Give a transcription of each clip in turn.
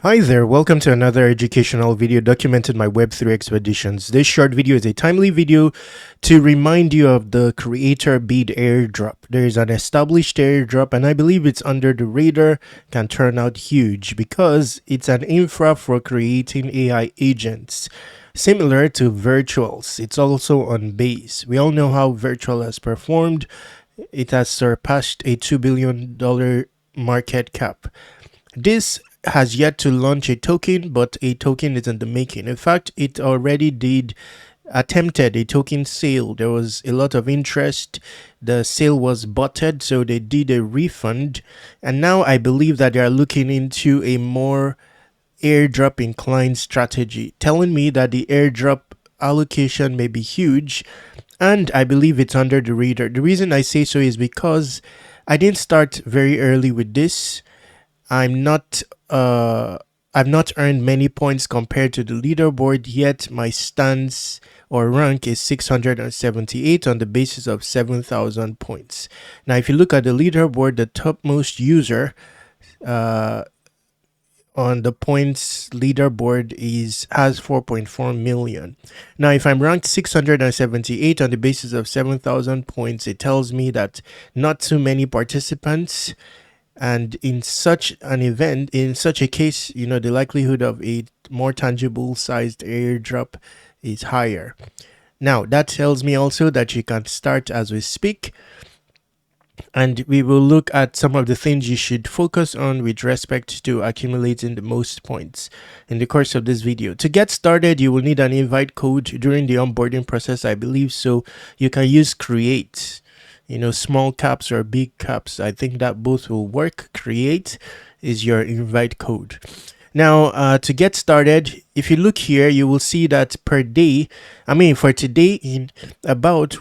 Hi there, welcome to another educational video documented my Web3 expeditions. This short video is a timely video to remind you of the creator bead airdrop. There is an established airdrop and I believe it's under the radar, can turn out huge because it's an infra for creating AI agents. Similar to virtuals, it's also on base. We all know how virtual has performed. It has surpassed a $2 billion market cap. This has yet to launch a token, but a token is in the making. In fact, it already attempted a token sale. There was a lot of interest. The sale was botted, so they did a refund. And now I believe that they are looking into a more airdrop inclined strategy, telling me that the airdrop allocation may be huge. And I believe it's under the radar. The reason I say so is because I didn't start very early with this. I've not earned many points compared to the leaderboard, yet my stance or rank is 678 on the basis of 7,000 points. Now, if you look at the leaderboard, the topmost user on the points leaderboard has 4.4 million. Now, if I'm ranked 678 on the basis of 7,000 points, it tells me that not too many participants. And in such an event, in such a case, the likelihood of a more tangible sized airdrop is higher. Now, that tells me also that you can start as we speak. And we will look at some of the things you should focus on with respect to accumulating the most points in the course of this video. To get started, you will need an invite code during the onboarding process, I believe. So you can use create. Small caps or big caps. I think that both will work. Create is your invite code. Now, to get started, if you look here, you will see that per day, for today, in about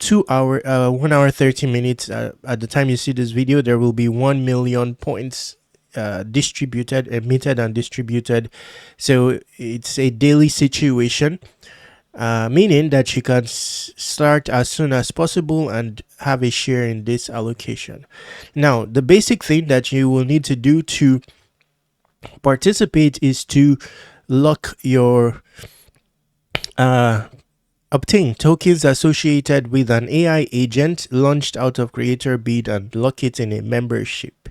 1 hour 30 minutes, at the time you see this video, there will be 1 million points emitted and distributed. So it's a daily situation. Meaning that you can start as soon as possible and have a share in this allocation. Now, the basic thing that you will need to do to participate is to lock your obtain tokens associated with an AI agent launched out of creator bead and lock it in a membership.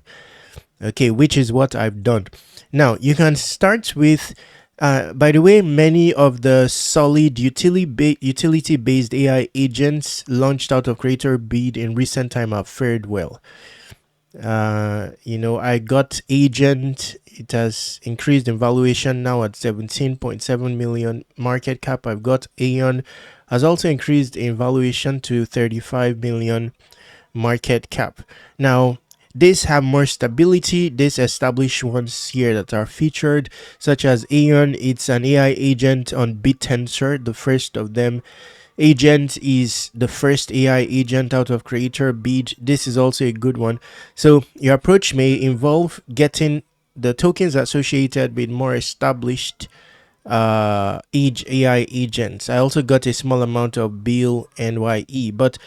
Okay, which is what I've done. Now, you can start with by the way, many of the solid utility-based AI agents launched out of creator bead in recent time have fared well. I got agent. It has increased in valuation now at 17.7 million market cap. I've got Aeon has also increased in valuation to 35 million market cap. Now, these have more stability. These established ones here that are featured, such as Aeon, it's an AI agent on BitTensor, the first of them. Agent is the first AI agent out of creator bead. This is also a good one. So your approach may involve getting the tokens associated with more established AI agents. I also got a small amount of Bill NYE, but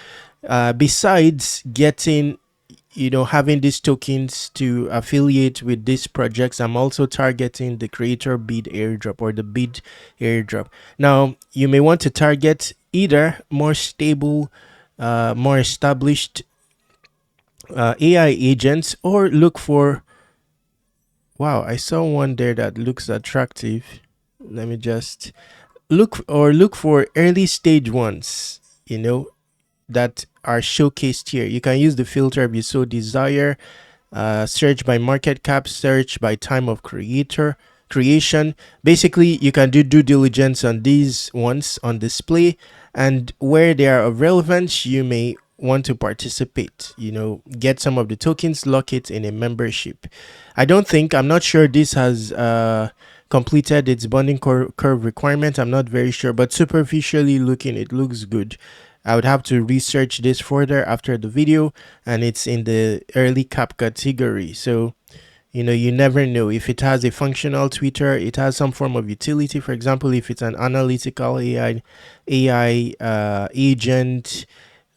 besides getting having these tokens to affiliate with these projects, I'm also targeting the creator bead airdrop or the bead airdrop. Now, you may want to target either more stable, more established AI agents, or look for, wow, I saw one there that looks attractive. Let me just look for early stage ones, that are showcased here. You can use the filter if you so desire. Search by market cap, search by time of creation. Basically, you can do due diligence on these ones on display, and where they are of relevance, you may want to participate. Get some of the tokens, lock it in a membership. I'm not sure this has completed its bonding curve requirement. I'm not very sure, but superficially looking, it looks good. I would have to research this further after the video, and it's in the early cap category. So, you never know. If it has a functional tweeter, it has some form of utility. For example, if it's an analytical AI agent,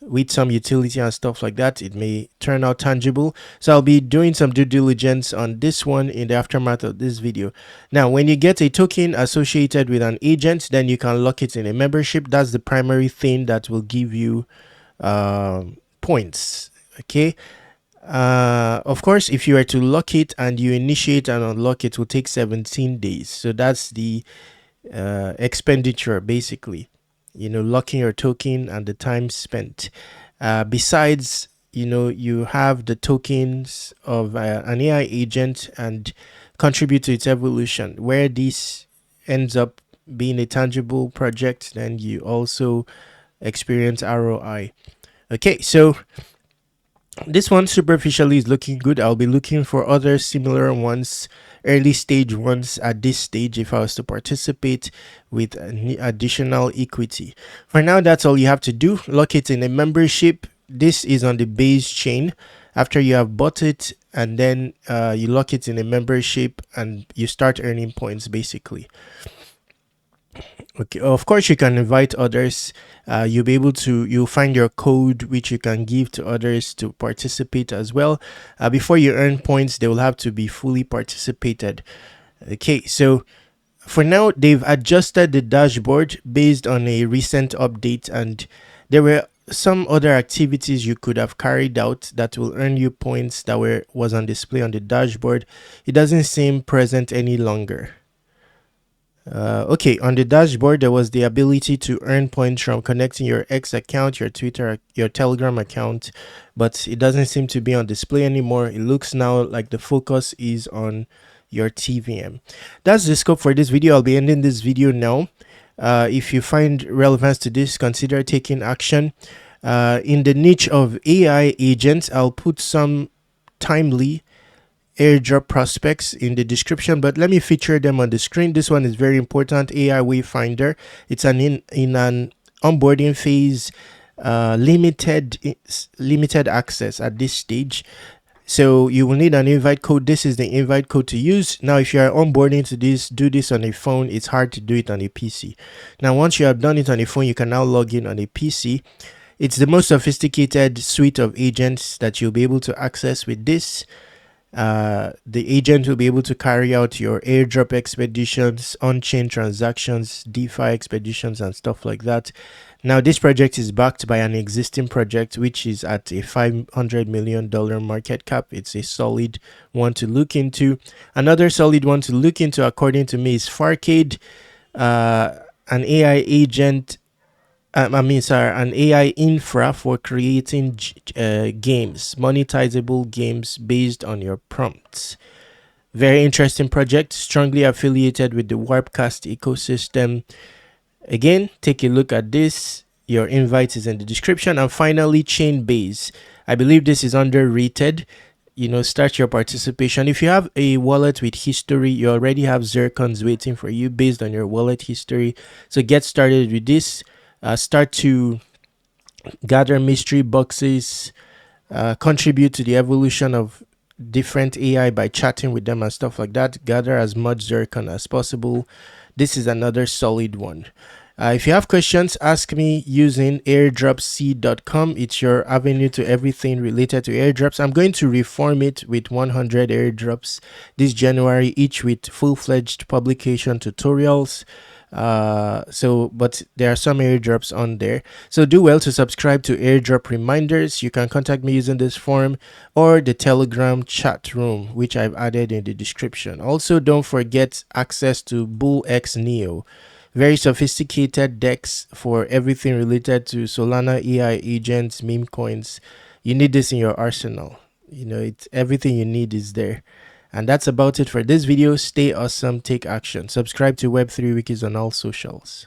with some utility and stuff like that, it may turn out tangible. So I'll be doing some due diligence on this one in the aftermath of this video. Now, when you get a token associated with an agent, then you can lock it in a membership. That's the primary thing that will give you points. Okay. Of course, if you were to lock it and you initiate and unlock it, will take 17 days. So that's the expenditure, basically, locking your token and the time spent. Besides, you have the tokens of an AI agent and contribute to its evolution. Where this ends up being a tangible project, then you also experience ROI. Okay, so this one superficially is looking good. I'll be looking for other similar ones, early stage ones at this stage if I was to participate with additional equity. For now, that's all you have to do. Lock it in a membership. This is on the base chain. After you have bought it, and then you lock it in a membership and you start earning points, basically. Okay, of course you can invite others. You'll find your code which you can give to others to participate as well. Before you earn points, they will have to be fully participated. Okay, so for now they've adjusted the dashboard based on a recent update, and there were some other activities you could have carried out that will earn you points that was on display on the dashboard. It doesn't seem present any longer. Okay, on the dashboard, there was the ability to earn points from connecting your X account, your Twitter, your Telegram account, but it doesn't seem to be on display anymore. It looks now like the focus is on your TVM. That's the scope for this video. I'll be ending this video now. If you find relevance to this, consider taking action. In the niche of AI agents, I'll put some timely airdrop prospects in the description, but let me feature them on the screen. This one is very important. AI Wayfinder. It's in an onboarding phase, limited access at this stage. So you will need an invite code. This is the invite code to use. Now, if you are onboarding to this, do this on a phone. It's hard to do it on a PC. Now, once you have done it on a phone, you can now log in on a PC. It's the most sophisticated suite of agents that you'll be able to access with this. The agent will be able to carry out your airdrop expeditions, on-chain transactions, DeFi expeditions, and stuff like that. Now, this project is backed by an existing project which is at a $500 million market cap. It's a solid one to look into. Another solid one to look into, according to me, is Farcade, an AI agent. An AI infra for creating games, monetizable games based on your prompts. Very interesting project, strongly affiliated with the Warpcast ecosystem. Again, take a look at this. Your invite is in the description. And finally, Chainbase. I believe this is underrated. Start your participation. If you have a wallet with history, you already have zircons waiting for you based on your wallet history. So get started with this. Start to gather mystery boxes, contribute to the evolution of different AI by chatting with them and stuff like that. Gather as much zircon as possible. This is another solid one. If you have questions, ask me using airdropc.com. It's your avenue to everything related to airdrops. I'm going to reform it with 100 airdrops this January, each with full-fledged publication tutorials. But there are some airdrops on there, so do well to subscribe to airdrop reminders. You can contact me using this form or the Telegram chat room, which I've added in the description. Also, don't forget access to BullX Neo, very sophisticated DEX for everything related to Solana AI agents, meme coins. You need this in your arsenal. It's everything you need is there. And that's about it for this video. Stay awesome, take action. Subscribe to Web3 Wikis on all socials.